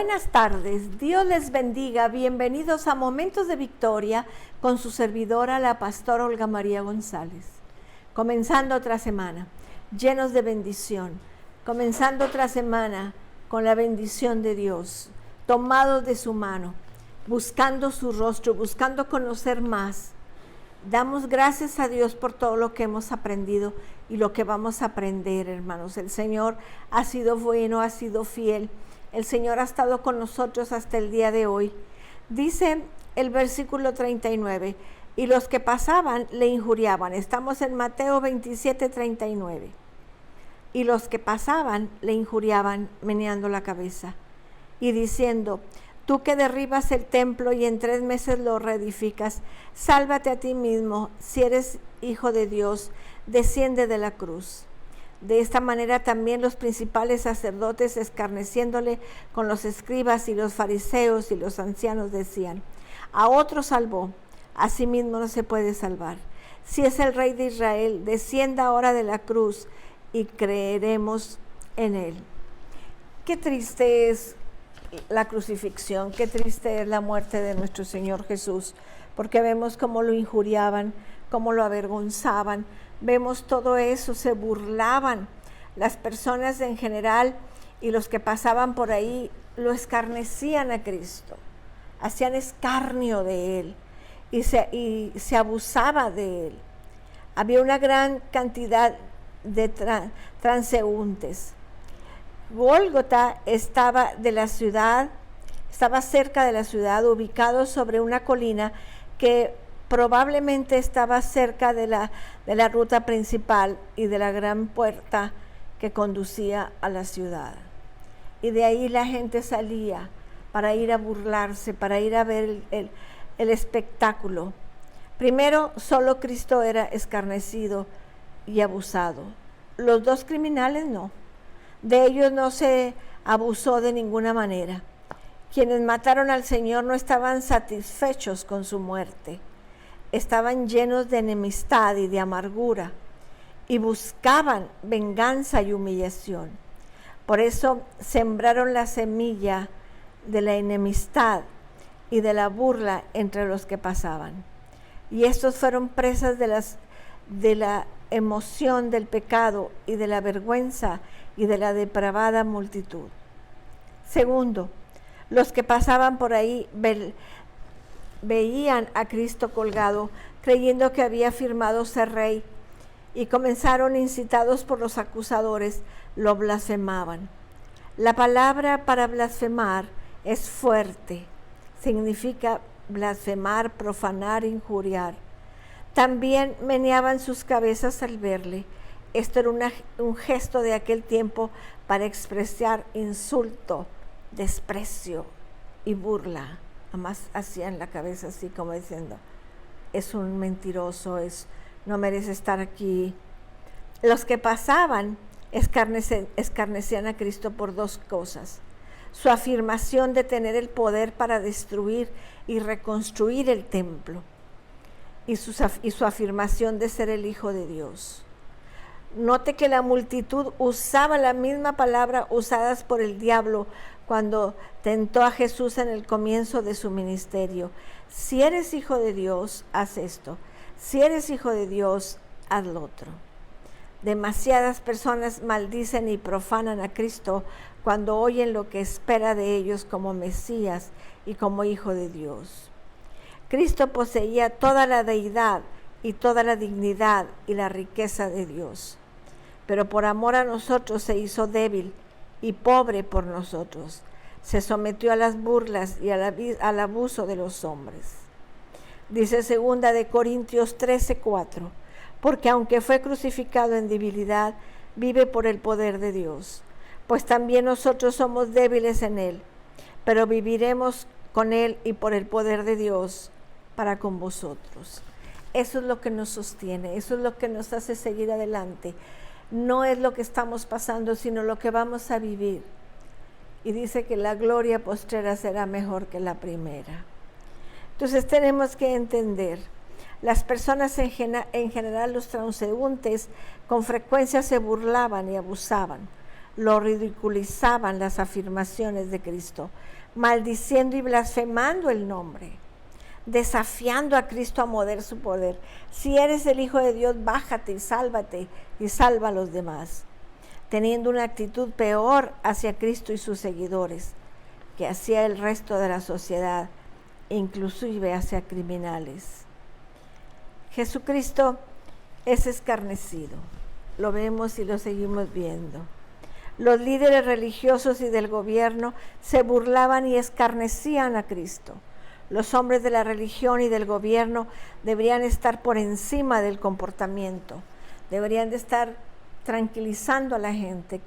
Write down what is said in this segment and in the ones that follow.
Buenas tardes, Dios les bendiga, bienvenidos a Momentos de Victoria con su servidora, la pastora Olga María González. Comenzando otra semana, llenos de bendición, comenzando otra semana con la bendición de Dios, tomados de su mano, buscando su rostro, buscando conocer más. Damos gracias a Dios por todo lo que hemos aprendido y lo que vamos a aprender, hermanos. El Señor ha sido bueno, ha sido fiel. El Señor ha estado con nosotros hasta el día de hoy. Dice el versículo 39, y los que pasaban le injuriaban. Estamos en Mateo 27, 39. Y los que pasaban le injuriaban, meneando la cabeza y diciendo: tú que derribas el templo y en 3 meses lo reedificas, sálvate a ti mismo. Si eres hijo de Dios, desciende de la cruz. De esta manera también los principales sacerdotes, escarneciéndole con los escribas y los fariseos y los ancianos, decían: a otro salvó, a sí mismo no se puede salvar. Si es el Rey de Israel, descienda ahora de la cruz y creeremos en él. Qué triste es la crucifixión, qué triste es la muerte de nuestro Señor Jesús, porque vemos cómo lo injuriaban, cómo lo avergonzaban, vemos todo eso, se burlaban las personas en general, y los que pasaban por ahí lo escarnecían a Cristo, hacían escarnio de él y se abusaba de él. Había una gran cantidad de transeúntes. Gólgota estaba cerca de la ciudad, ubicado sobre una colina que probablemente estaba cerca de la ruta principal y de la gran puerta que conducía a la ciudad. Y de ahí la gente salía para ir a burlarse, para ir a ver el espectáculo. Primero, solo Cristo era escarnecido y abusado. Los 2 criminales no. De ellos no se abusó de ninguna manera. Quienes mataron al Señor no estaban satisfechos con su muerte. Estaban llenos de enemistad y de amargura y buscaban venganza y humillación. Por eso sembraron la semilla de la enemistad y de la burla entre los que pasaban. Y estos fueron presas de la emoción del pecado y de la vergüenza y de la depravada multitud. Segundo, los que pasaban por ahí veían a Cristo colgado, creyendo que había afirmado ser rey, y comenzaron, incitados por los acusadores, lo blasfemaban. La palabra para blasfemar es fuerte, significa blasfemar, profanar, injuriar. También meneaban sus cabezas al verle. Esto era un gesto de aquel tiempo para expresar insulto, desprecio y burla. Además hacían la cabeza así como diciendo: es un mentiroso, no merece estar aquí. Los que pasaban escarnecían a Cristo por 2 cosas: su afirmación de tener el poder para destruir y reconstruir el templo, y su afirmación de ser el Hijo de Dios. Note que la multitud usaba la misma palabra usadas por el diablo cuando tentó a Jesús en el comienzo de su ministerio. Si eres hijo de Dios, haz esto. Si eres hijo de Dios, haz lo otro. Demasiadas personas maldicen y profanan a Cristo cuando oyen lo que espera de ellos como Mesías y como Hijo de Dios. Cristo poseía toda la deidad y toda la dignidad y la riqueza de Dios, pero por amor a nosotros se hizo débil y pobre por nosotros. Se sometió a las burlas y al abuso de los hombres. Dice 2 de Corintios 13:4, porque aunque fue crucificado en debilidad, vive por el poder de Dios. Pues también nosotros somos débiles en él, pero viviremos con él y por el poder de Dios para con vosotros. Eso es lo que nos sostiene, eso es lo que nos hace seguir adelante. No es lo que estamos pasando, sino lo que vamos a vivir. Y dice que la gloria postrera será mejor que la primera. Entonces tenemos que entender, las personas en general, los transeúntes, con frecuencia se burlaban y abusaban. lo ridiculizaban las afirmaciones de Cristo, maldiciendo y blasfemando el nombre, desafiando a Cristo a mover su poder. Si eres el Hijo de Dios, bájate y sálvate y salva a los demás, teniendo una actitud peor hacia Cristo y sus seguidores que hacia el resto de la sociedad, inclusive hacia criminales. Jesucristo es escarnecido, lo vemos y lo seguimos viendo. Los líderes religiosos y del gobierno se burlaban y escarnecían a Cristo. Los hombres de la religión y del gobierno deberían estar por encima del comportamiento, deberían de estar tranquilizando a la gente,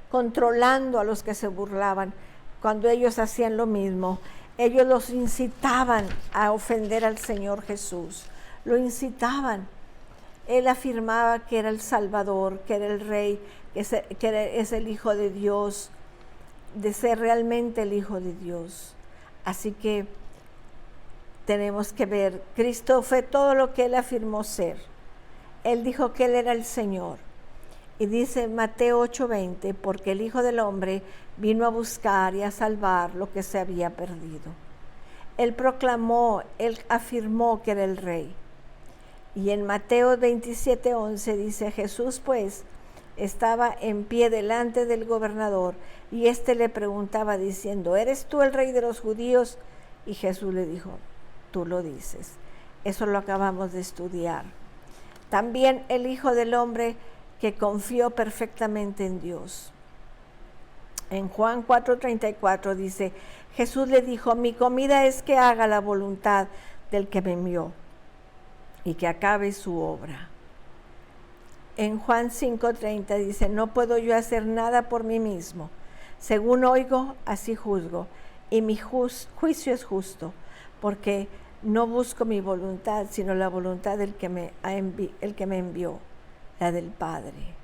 controlando a los que se burlaban. Cuando ellos hacían lo mismo, ellos los incitaban a ofender al Señor Jesús, lo incitaban. Él afirmaba que era el Salvador, que era el Rey, que es el Hijo de Dios, de ser realmente el Hijo de Dios. Así que tenemos que ver, Cristo fue todo lo que Él afirmó ser. Él dijo que Él era el Señor. Y dice Mateo 8:20, porque el Hijo del Hombre vino a buscar y a salvar lo que se había perdido. Él proclamó, Él afirmó que era el Rey. Y en Mateo 27:11 dice, Jesús pues estaba en pie delante del gobernador y éste le preguntaba diciendo, ¿eres tú el Rey de los judíos? Y Jesús le dijo, tú lo dices. Eso lo acabamos de estudiar. También el Hijo del Hombre que confió perfectamente en Dios. En Juan 4:34 dice, Jesús le dijo, mi comida es que haga la voluntad del que me envió y que acabe su obra. En Juan 5:30 dice, no puedo yo hacer nada por mí mismo. Según oigo, así juzgo, y mi juicio es justo, porque no busco mi voluntad, sino la voluntad del que me envió, la del Padre.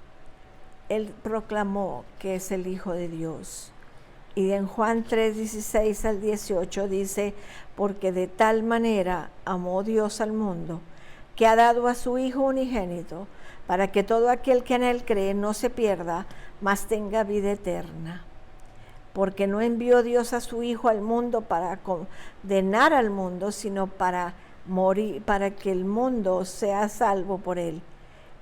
Él proclamó que es el Hijo de Dios. Y en Juan 3:16 al 18 dice, porque de tal manera amó Dios al mundo, que ha dado a su Hijo unigénito, para que todo aquel que en Él cree no se pierda, mas tenga vida eterna. Porque no envió Dios a su Hijo al mundo para condenar al mundo, sino para morir, para que el mundo sea salvo por Él.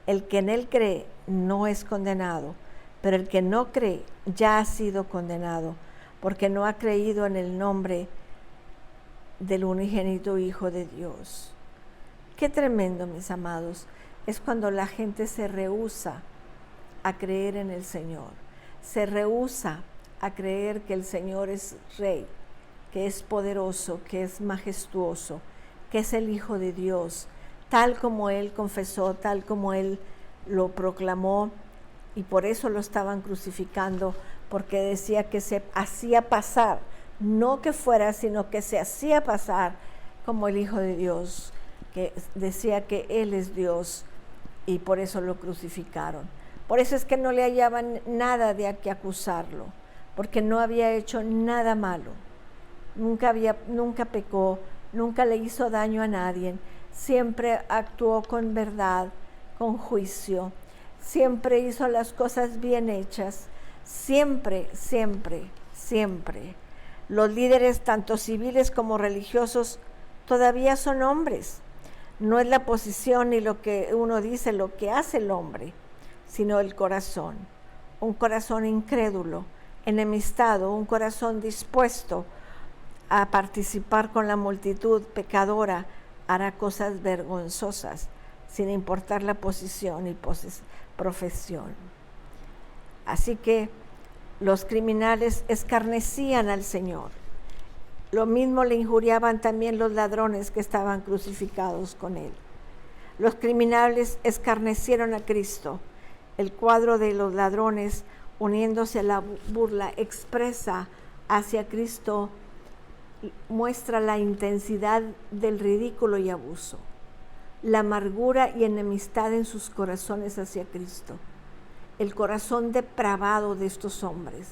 El que en Él cree no es condenado, pero el que no cree ya ha sido condenado, porque no ha creído en el nombre del unigénito Hijo de Dios. Qué tremendo, mis amados, es cuando la gente se rehúsa a creer en el Señor, se rehúsa a creer que el Señor es Rey, que es poderoso, que es majestuoso, que es el Hijo de Dios, tal como Él confesó, tal como Él lo proclamó, y por eso lo estaban crucificando, porque decía que se hacía pasar, no que fuera, sino que se hacía pasar como el Hijo de Dios, que decía que Él es Dios, y por eso lo crucificaron. Por eso es que no le hallaban nada de que acusarlo, porque no había hecho nada malo, nunca pecó, nunca le hizo daño a nadie, siempre actuó con verdad, con juicio, siempre hizo las cosas bien hechas, siempre. Los líderes, tanto civiles como religiosos, todavía son hombres. No es la posición ni lo que uno dice, lo que hace el hombre, sino el corazón. Un corazón incrédulo, enemistado, un corazón dispuesto a participar con la multitud pecadora, hará cosas vergonzosas, sin importar la posición y profesión. Así que los criminales escarnecían al Señor. Lo mismo le injuriaban también los ladrones que estaban crucificados con Él. Los criminales escarnecieron a Cristo. El cuadro de los ladrones uniéndose a la burla expresa hacia Cristo, muestra la intensidad del ridículo y abuso, la amargura y enemistad en sus corazones hacia Cristo, el corazón depravado de estos hombres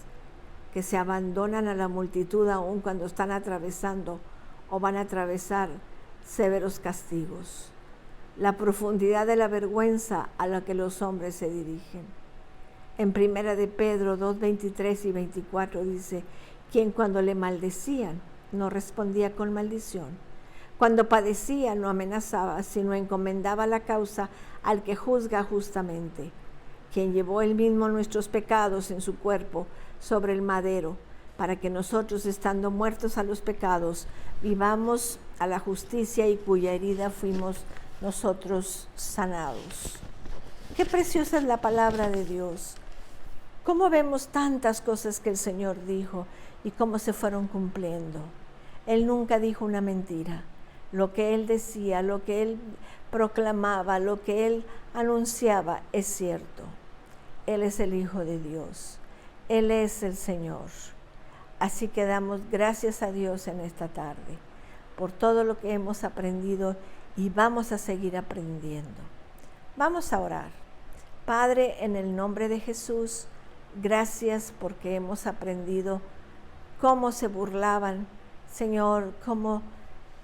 que se abandonan a la multitud aún cuando están atravesando o van a atravesar severos castigos, la profundidad de la vergüenza a la que los hombres se dirigen. En Primera de Pedro 2, 23 y 24 dice, quien cuando le maldecían no respondía con maldición, cuando padecía no amenazaba, sino encomendaba la causa al que juzga justamente, quien llevó él mismo nuestros pecados en su cuerpo sobre el madero, para que nosotros, estando muertos a los pecados, vivamos a la justicia, y cuya herida fuimos nosotros sanados. Qué preciosa es la palabra de Dios. Cómo vemos tantas cosas que el Señor dijo y cómo se fueron cumpliendo. Él nunca dijo una mentira. Lo que Él decía, lo que Él proclamaba, lo que Él anunciaba es cierto. Él es el Hijo de Dios. Él es el Señor. Así que damos gracias a Dios en esta tarde por todo lo que hemos aprendido y vamos a seguir aprendiendo. Vamos a orar. Padre, en el nombre de Jesús, gracias porque hemos aprendido cómo se burlaban, Señor, cómo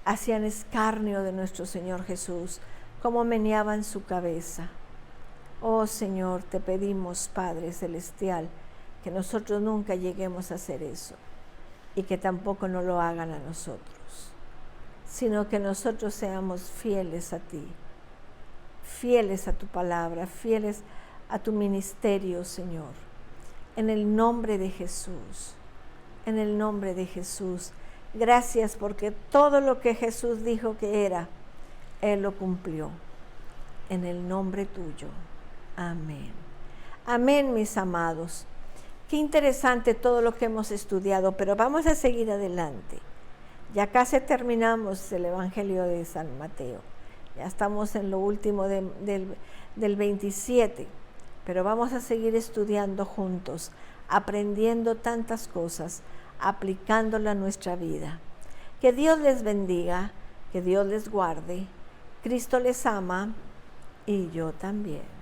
hacían escarnio de nuestro Señor Jesús, cómo meneaban su cabeza. Oh Señor, te pedimos, Padre Celestial, que nosotros nunca lleguemos a hacer eso y que tampoco nos lo hagan a nosotros, sino que nosotros seamos fieles a ti, fieles a tu palabra, fieles a tu ministerio, Señor. En el nombre de Jesús, en el nombre de Jesús. Gracias porque todo lo que Jesús dijo que era, Él lo cumplió. En el nombre tuyo. Amén. Amén, mis amados. Qué interesante todo lo que hemos estudiado, pero vamos a seguir adelante. Ya casi terminamos el Evangelio de San Mateo. Ya estamos en lo último del 27, pero vamos a seguir estudiando juntos, aprendiendo tantas cosas, aplicándola a nuestra vida. Que Dios les bendiga, que Dios les guarde. Cristo les ama y yo también.